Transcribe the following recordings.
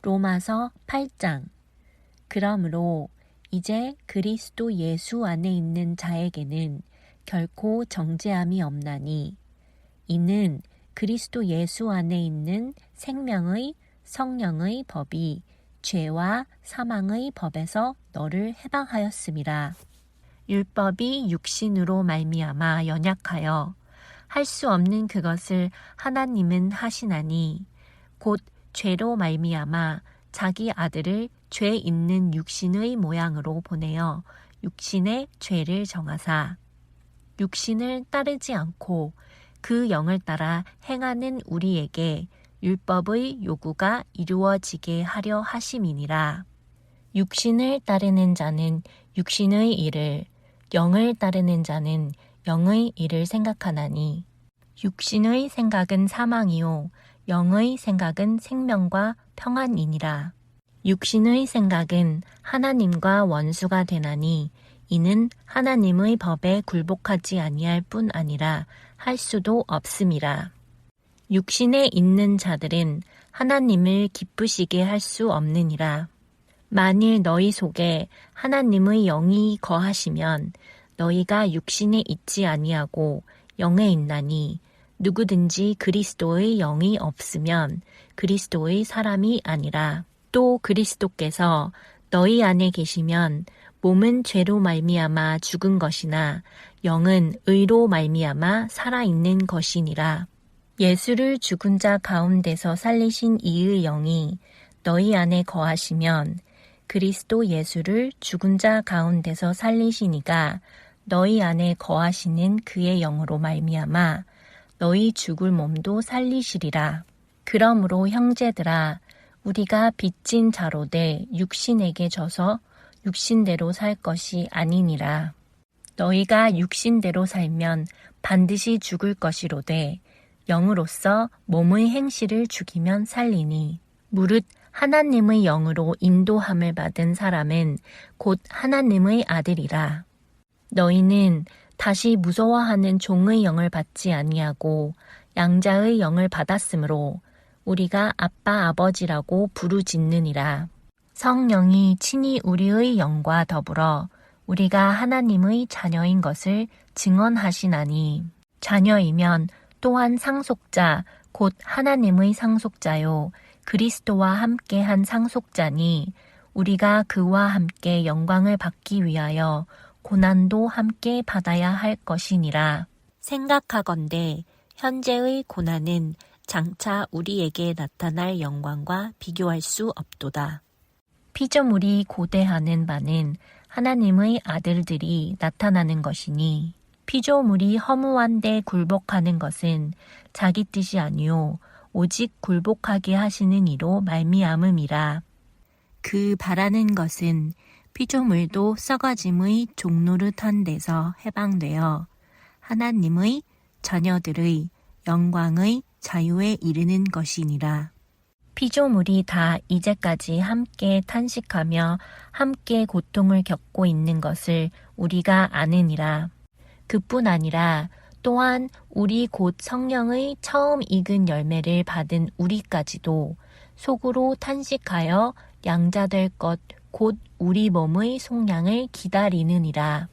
로마서 8장. 그러므로 이제 그리스도 예수 안에 있는 자에게는 결코 정죄함이 없나니 이는 그리스도 예수 안에 있는 생명의 성령의 법이 죄와 사망의 법에서 너를 해방하였음이라. 율법이 육신으로 말미암아 연약하여 할 수 없는 그것을 하나님은 하시나니 곧 죄로 말미암아 자기 아들을 죄 있는 육신의 모양으로 보내어 육신의 죄를 정하사 육신을 따르지 않고 그 영을 따라 행하는 우리에게 율법의 요구가 이루어지게 하려 하심이니라. 육신을 따르는 자는 육신의 일을, 영을 따르는 자는 영의 일을 생각하나니 육신의 생각은 사망이요 영의 생각은 생명과 평안이니라. 육신의 생각은 하나님과 원수가 되나니 이는 하나님의 법에 굴복하지 아니할 뿐 아니라 할 수도 없음이라. 육신에 있는 자들은 하나님을 기쁘시게 할 수 없느니라. 만일 너희 속에 하나님의 영이 거하시면 너희가 육신에 있지 아니하고 영에 있나니 누구든지 그리스도의 영이 없으면 그리스도의 사람이 아니라. 또 그리스도께서 너희 안에 계시면 몸은 죄로 말미암아 죽은 것이나 영은 의로 말미암아 살아있는 것이니라. 예수를 죽은 자 가운데서 살리신 이의 영이 너희 안에 거하시면 그리스도 예수를 죽은 자 가운데서 살리시니가 너희 안에 거하시는 그의 영으로 말미암아 너희 죽을 몸도 살리시리라. 그러므로 형제들아 우리가 빚진 자로되 육신에게 져서 육신대로 살 것이 아니니라. 너희가 육신대로 살면 반드시 죽을 것이로되 영으로서 몸의 행실을 죽이면 살리니 무릇 하나님의 영으로 인도함을 받은 사람은 곧 하나님의 아들이라. 너희는 다시 무서워하는 종의 영을 받지 아니하고 양자의 영을 받았으므로 우리가 아빠 아버지라고 부르짖느니라. 성령이 친히 우리의 영과 더불어 우리가 하나님의 자녀인 것을 증언하시나니 자녀이면 또한 상속자 곧 하나님의 상속자요 그리스도와 함께한 상속자니 우리가 그와 함께 영광을 받기 위하여 고난도 함께 받아야 할 것이니라. 생각하건대 현재의 고난은 장차 우리에게 나타날 영광과 비교할 수 없도다. 피조물이 고대하는 바는 하나님의 아들들이 나타나는 것이니 피조물이 허무한 데 굴복하는 것은 자기 뜻이 아니요 오직 굴복하게 하시는 이로 말미암음이라. 그 바라는 것은 피조물도 썩어짐의 종노릇한 데서 해방되어 하나님의 자녀들의 영광의 자유에 이르는 것이니라. 피조물이 다 이제까지 함께 탄식하며 함께 고통을 겪고 있는 것을 우리가 아느니라. 그뿐 아니라 또한 우리 곧 성령의 처음 익은 열매를 받은 우리까지도 속으로 탄식하여 양자될 것 곧 우리 몸의 속량을 기다리느니라.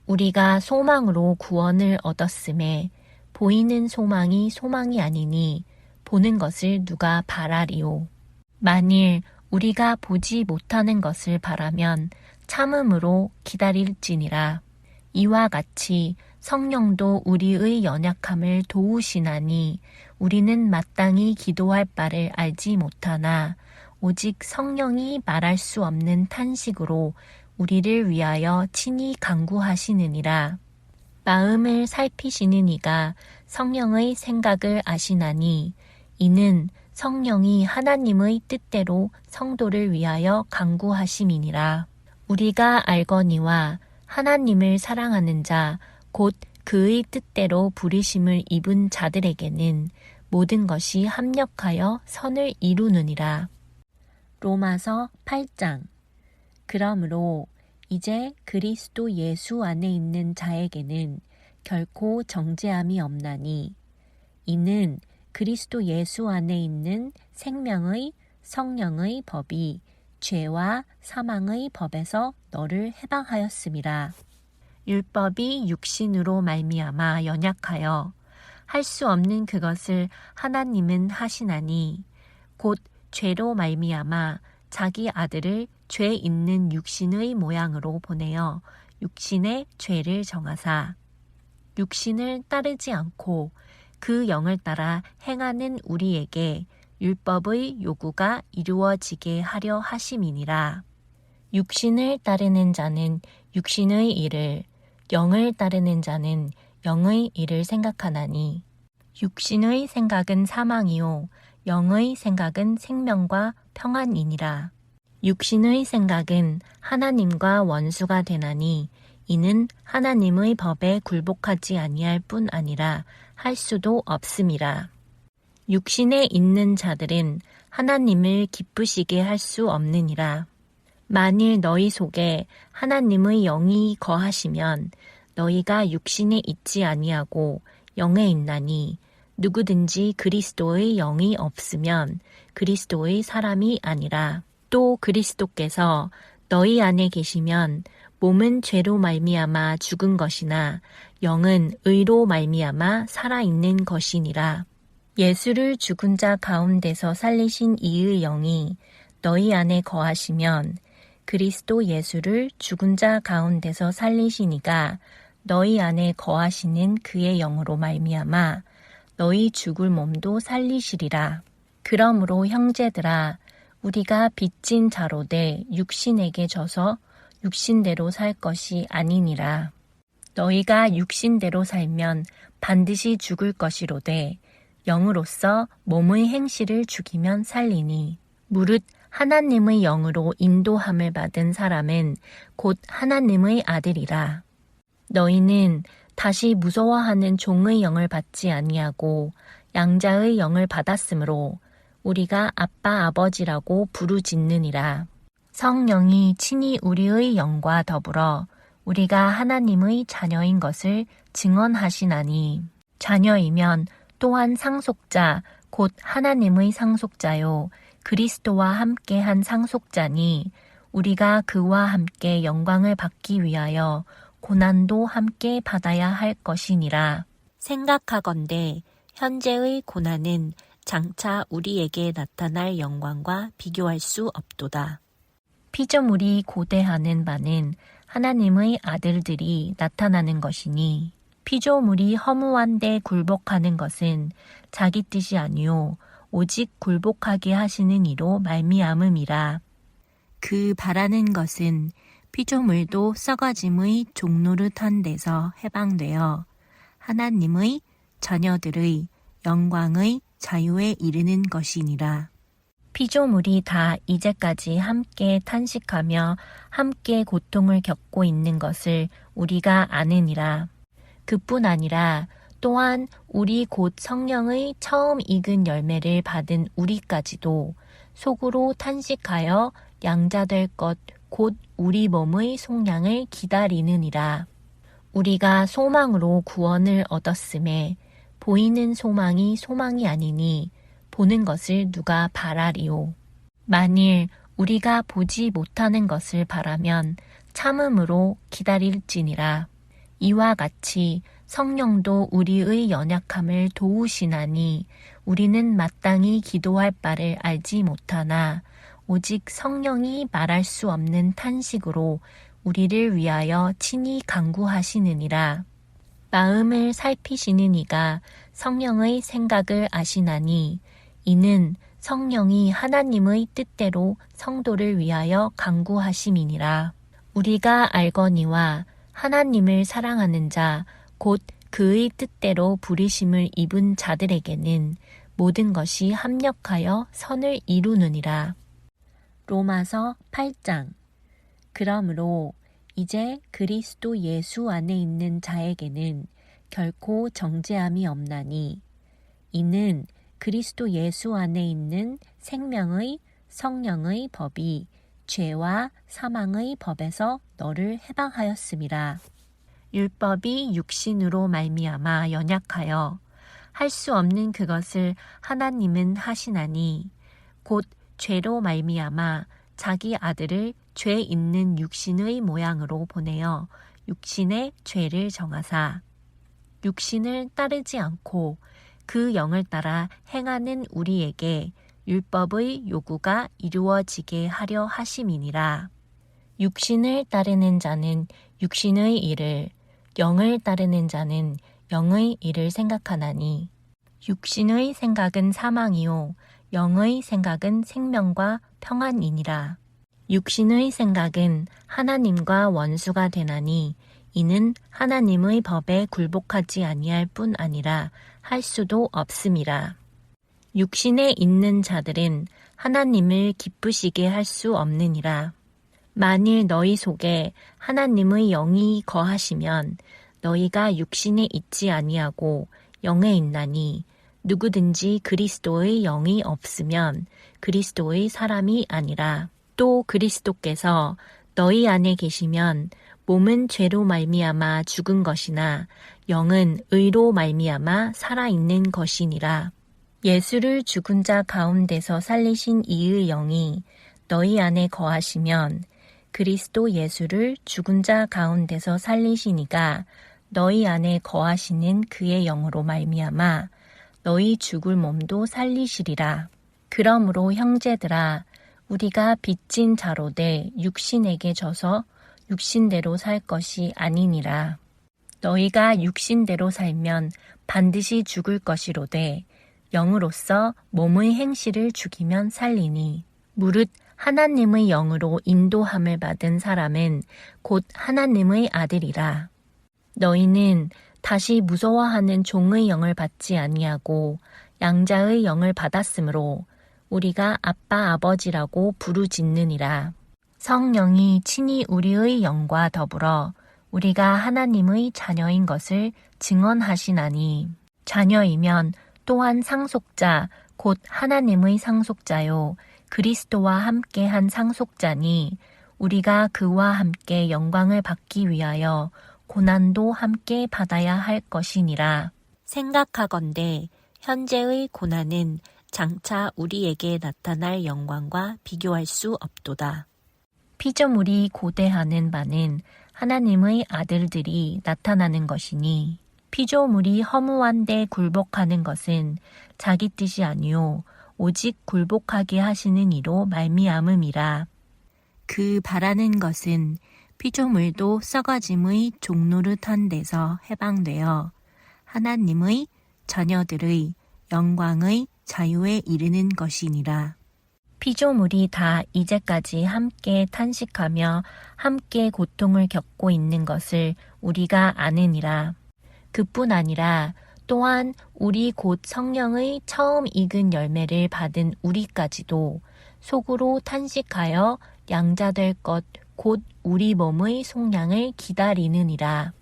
우리가 소망으로 구원을 얻었음에 보이는 소망이 소망이 아니니 보는 것을 누가 바라리요. 만일 우리가 보지 못하는 것을 바라면 참음으로 기다릴지니라. 이와 같이 성령도 우리의 연약함을 도우시나니 우리는 마땅히 기도할 바를 알지 못하나 오직 성령이 말할 수 없는 탄식으로 우리를 위하여 친히 간구하시느니라. 마음을 살피시는 이가 성령의 생각을 아시나니 이는 성령이 하나님의 뜻대로 성도를 위하여 간구하심이니라. 우리가 알거니와 하나님을 사랑하는 자 곧 그의 뜻대로 부르심을 입은 자들에게는 모든 것이 합력하여 선을 이루느니라. 로마서 8장. 그러므로 이제 그리스도 예수 안에 있는 자에게는 결코 정죄함이 없나니 이는 그리스도 예수 안에 있는 생명의 성령의 법이 죄와 사망의 법에서 너를 해방하였음이라. 율법이 육신으로 말미암아 연약하여 할 수 없는 그것을 하나님은 하시나니 곧 죄로 말미암아 자기 아들을 죄 있는 육신의 모양으로 보내어 육신의 죄를 정하사 육신을 따르지 않고 그 영을 따라 행하는 우리에게 율법의 요구가 이루어지게 하려 하심이니라. 육신을 따르는 자는 육신의 일을, 영을 따르는 자는 영의 일을 생각하나니 육신의 생각은 사망이요 영의 생각은 생명과 평안이니라. 육신의 생각은 하나님과 원수가 되나니 이는 하나님의 법에 굴복하지 아니할 뿐 아니라 할 수도 없음이라. 육신에 있는 자들은 하나님을 기쁘시게 할 수 없느니라. 만일 너희 속에 하나님의 영이 거하시면 너희가 육신에 있지 아니하고 영에 있나니 누구든지 그리스도의 영이 없으면 그리스도의 사람이 아니라. 또 그리스도께서 너희 안에 계시면 몸은 죄로 말미암아 죽은 것이나 영은 의로 말미암아 살아있는 것이니라. 예수를 죽은 자 가운데서 살리신 이의 영이 너희 안에 거하시면 그리스도 예수를 죽은 자 가운데서 살리시니가 너희 안에 거하시는 그의 영으로 말미암아 너희 죽을 몸도 살리시리라. 그러므로 형제들아 우리가 빚진 자로되 육신에게 져서 육신대로 살 것이 아니니라. 너희가 육신대로 살면 반드시 죽을 것이로되 영으로서 몸의 행실을 죽이면 살리니 무릇 하나님의 영으로 인도함을 받은 사람은 곧 하나님의 아들이라. 너희는 다시 무서워하는 종의 영을 받지 아니하고 양자의 영을 받았으므로 우리가 아빠 아버지라고 부르짖느니라. 성령이 친히 우리의 영과 더불어 우리가 하나님의 자녀인 것을 증언하시나니 자녀이면 또한 상속자 곧 하나님의 상속자요 그리스도와 함께한 상속자니 우리가 그와 함께 영광을 받기 위하여 고난도 함께 받아야 할 것이니라. 생각하건대 현재의 고난은 장차 우리에게 나타날 영광과 비교할 수 없도다. 피조물이 고대하는 바는 하나님의 아들들이 나타나는 것이니 피조물이 허무한 데 굴복하는 것은 자기 뜻이 아니요 오직 굴복하게 하시는 이로 말미암음이라. 그 바라는 것은 피조물도 썩어짐의 종노릇한 데서 해방되어 하나님의 자녀들의 영광의 자유에 이르는 것이니라. 피조물이 다 이제까지 함께 탄식하며 함께 고통을 겪고 있는 것을 우리가 아느니라. 그뿐 아니라 또한 우리 곧 성령의 처음 익은 열매를 받은 우리까지도 속으로 탄식하여 양자될 것 곧 우리 몸의 속량을 기다리느니라. 우리가 소망으로 구원을 얻었음에 보이는 소망이 소망이 아니니 보는 것을 누가 바라리요. 만일 우리가 보지 못하는 것을 바라면 참음으로 기다릴지니라. 이와 같이 성령도 우리의 연약함을 도우시나니 우리는 마땅히 기도할 바를 알지 못하나 오직 성령이 말할 수 없는 탄식으로 우리를 위하여 친히 간구하시느니라. 마음을 살피시는 이가 성령의 생각을 아시나니 이는 성령이 하나님의 뜻대로 성도를 위하여 간구하심이니라. 우리가 알거니와 하나님을 사랑하는 자 곧 그의 뜻대로 부르심을 입은 자들에게는 모든 것이 합력하여 선을 이루느니라. 로마서 8장. 그러므로 이제 그리스도 예수 안에 있는 자에게는 결코 정죄함이 없나니 이는 그리스도 예수 안에 있는 생명의 성령의 법이 죄와 사망의 법에서 너를 해방하였음이라. 율법이 육신으로 말미암아 연약하여 할 수 없는 그것을 하나님은 하시나니 곧 죄로 말미암아 자기 아들을 죄 있는 육신의 모양으로 보내어 육신의 죄를 정하사 육신을 따르지 않고 그 영을 따라 행하는 우리에게 율법의 요구가 이루어지게 하려 하심이니라. 육신을 따르는 자는 육신의 일을, 영을 따르는 자는 영의 일을 생각하나니 육신의 생각은 사망이요 영의 생각은 생명과 평안이니라. 육신의 생각은 하나님과 원수가 되나니 이는 하나님의 법에 굴복하지 아니할 뿐 아니라 할 수도 없음이라. 육신에 있는 자들은 하나님을 기쁘시게 할 수 없느니라. 만일 너희 속에 하나님의 영이 거하시면 너희가 육신에 있지 아니하고 영에 있나니 누구든지 그리스도의 영이 없으면 그리스도의 사람이 아니라. 또 그리스도께서 너희 안에 계시면 몸은 죄로 말미암아 죽은 것이나 영은 의로 말미암아 살아있는 것이니라. 예수를 죽은 자 가운데서 살리신 이의 영이 너희 안에 거하시면 그리스도 예수를 죽은 자 가운데서 살리시니가 너희 안에 거하시는 그의 영으로 말미암아 너희 죽을 몸도 살리시리라. 그러므로 형제들아 우리가 빚진 자로되 육신에게 져서 육신대로 살 것이 아니니라. 너희가 육신대로 살면 반드시 죽을 것이로되 영으로서 몸의 행실을 죽이면 살리니 무릇 하나님의 영으로 인도함을 받은 사람은 곧 하나님의 아들이라. 너희는 다시 무서워하는 종의 영을 받지 아니하고 양자의 영을 받았으므로 우리가 아빠 아버지라고 부르짖느니라. 성령이 친히 우리의 영과 더불어 우리가 하나님의 자녀인 것을 증언하시나니 자녀이면 또한 상속자 곧 하나님의 상속자요 그리스도와 함께한 상속자니 우리가 그와 함께 영광을 받기 위하여 고난도 함께 받아야 할 것이니라. 생각하건대 현재의 고난은 장차 우리에게 나타날 영광과 비교할 수 없도다. 피조물이 고대하는 바는 하나님의 아들들이 나타나는 것이니 피조물이 허무한 데 굴복하는 것은 자기 뜻이 아니요 오직 굴복하게 하시는 이로 말미암음이라. 그 바라는 것은 피조물도 썩어짐의 종노릇한 데서 해방되어 하나님의 자녀들의 영광의 자유에 이르는 것이니라. 피조물이 다 이제까지 함께 탄식하며 함께 고통을 겪고 있는 것을 우리가 아느니라. 그뿐 아니라 또한 우리 곧 성령의 처음 익은 열매를 받은 우리까지도 속으로 탄식하여 양자될 것 곧 우리 몸의 속량을 기다리느니라.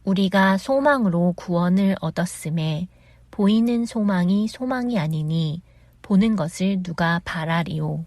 우리가 소망으로 구원을 얻었음에 보이는 소망이 소망이 아니니 보는 것을 누가 바라리요.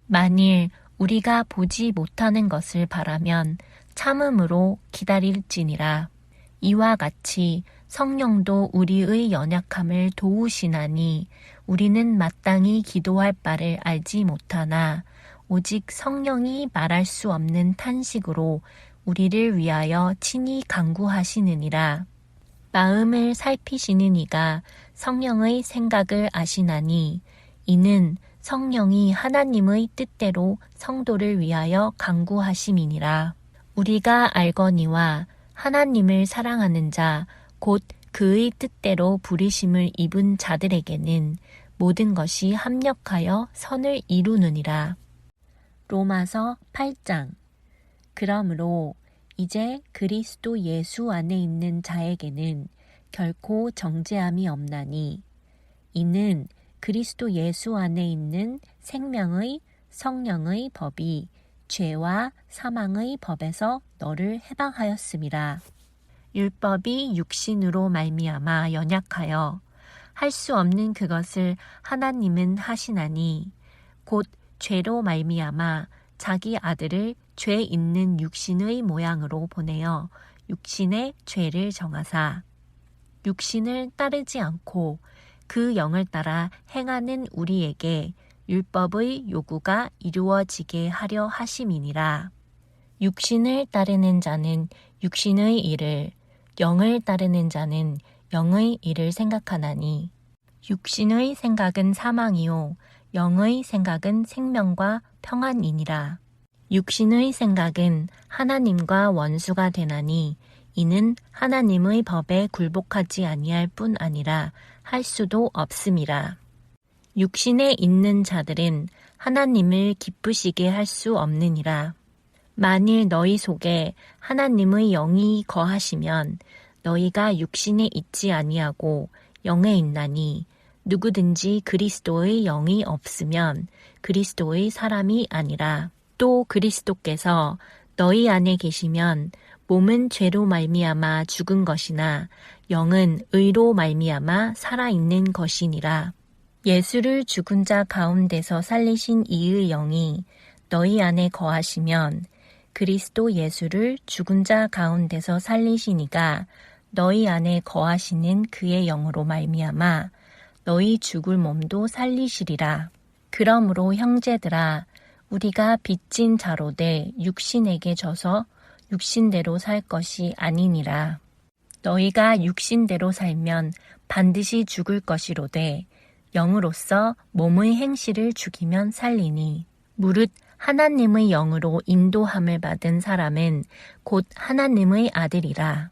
만일 우리가 보지 못하는 것을 바라면 참음으로 기다릴지니라. 이와 같이 성령도 우리의 연약함을 도우시나니 우리는 마땅히 기도할 바를 알지 못하나 오직 성령이 말할 수 없는 탄식으로 우리를 위하여 친히 간구하시느니라. 마음을 살피시는 이가 성령의 생각을 아시나니 이는 성령이 하나님의 뜻대로 성도를 위하여 간구하심이니라. 우리가 알거니와 하나님을 사랑하는 자 곧 그의 뜻대로 부르심을 입은 자들에게는 모든 것이 합력하여 선을 이루느니라. 로마서 8장. 그러므로 이제 그리스도 예수 안에 있는 자에게는 결코 정죄함이 없나니 이는 그리스도 예수 안에 있는 생명의 성령의 법이 죄와 사망의 법에서 너를 해방하였음이라. 율법이 육신으로 말미암아 연약하여 할 수 없는 그것을 하나님은 하시나니 곧 죄로 말미암아 자기 아들을 죄 있는 육신의 모양으로 보내어 육신의 죄를 정하사 육신을 따르지 않고 그 영을 따라 행하는 우리에게 율법의 요구가 이루어지게 하려 하심이니라. 육신을 따르는 자는 육신의 일을, 영을 따르는 자는 영의 일을 생각하나니 육신의 생각은 사망이요 영의 생각은 생명과 평안이니라. 육신의 생각은 하나님과 원수가 되나니 이는 하나님의 법에 굴복하지 아니할 뿐 아니라 할 수도 없음이라. 육신에 있는 자들은 하나님을 기쁘시게 할 수 없느니라. 만일 너희 속에 하나님의 영이 거하시면 너희가 육신에 있지 아니하고 영에 있나니 누구든지 그리스도의 영이 없으면 그리스도의 사람이 아니라. 또 그리스도께서 너희 안에 계시면 몸은 죄로 말미암아 죽은 것이나 영은 의로 말미암아 살아있는 것이니라. 예수를 죽은 자 가운데서 살리신 이의 영이 너희 안에 거하시면 그리스도 예수를 죽은 자 가운데서 살리시니가 너희 안에 거하시는 그의 영으로 말미암아 너희 죽을 몸도 살리시리라. 그러므로 형제들아 우리가 빚진 자로되 육신에게 져서 육신대로 살 것이 아니니라. 너희가 육신대로 살면 반드시 죽을 것이로되 영으로서 몸의 행실을 죽이면 살리니 무릇 하나님의 영으로 인도함을 받은 사람은 곧 하나님의 아들이라.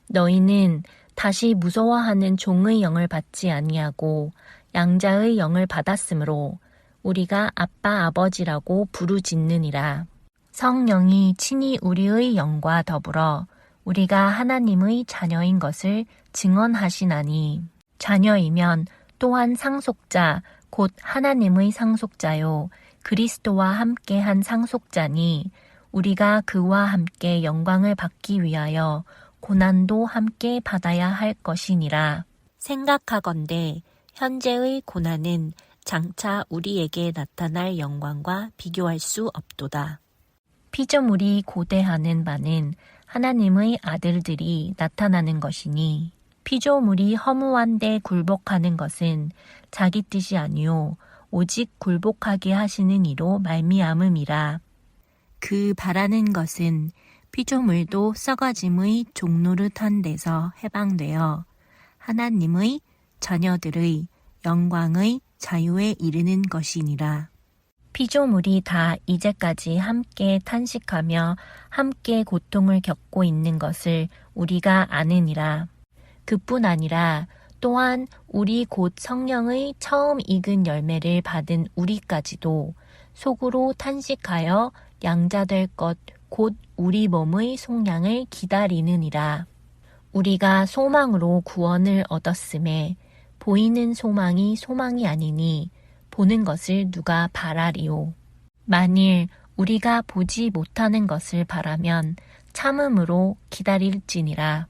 너희는 다시 무서워하는 종의 영을 받지 아니하고 양자의 영을 받았으므로 우리가 아빠 아버지라고 부르짖느니라. 성령이 친히 우리의 영과 더불어 우리가 하나님의 자녀인 것을 증언하시나니 자녀이면 또한 상속자 곧 하나님의 상속자요 그리스도와 함께한 상속자니 우리가 그와 함께 영광을 받기 위하여 고난도 함께 받아야 할 것이니라. 생각하건대 현재의 고난은 장차 우리에게 나타날 영광과 비교할 수 없도다. 피조물이 고대하는 바는 하나님의 아들들이 나타나는 것이니 피조물이 허무한 데 굴복하는 것은 자기 뜻이 아니요 오직 굴복하게 하시는 이로 말미암음이라. 그 바라는 것은 피조물도 썩어짐의 종노릇한 데서 해방되어 하나님의 자녀들의 영광의 자유에 이르는 것이니라. 피조물이 다 이제까지 함께 탄식하며 함께 고통을 겪고 있는 것을 우리가 아느니라. 그뿐 아니라 또한 우리 곧 성령의 처음 익은 열매를 받은 우리까지도 속으로 탄식하여 양자될 것 곧 우리 몸의 속량을 기다리느니라. 우리가 소망으로 구원을 얻었음에 보이는 소망이 소망이 아니니 보는 것을 누가 바라리요. 만일 우리가 보지 못하는 것을 바라면 참음으로 기다릴지니라.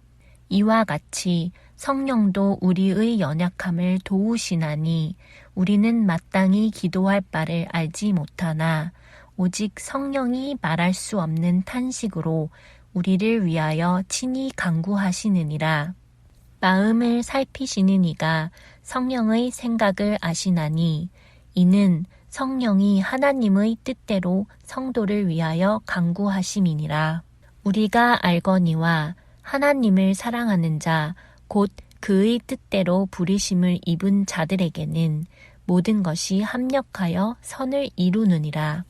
이와 같이 성령도 우리의 연약함을 도우시나니 우리는 마땅히 기도할 바를 알지 못하나 오직 성령이 말할 수 없는 탄식으로 우리를 위하여 친히 간구하시느니라. 마음을 살피시는 이가 성령의 생각을 아시나니 이는 성령이 하나님의 뜻대로 성도를 위하여 간구하심이니라. 우리가 알거니와 하나님을 사랑하는 자 곧 그의 뜻대로 부르심을 입은 자들에게는 모든 것이 합력하여 선을 이루느니라.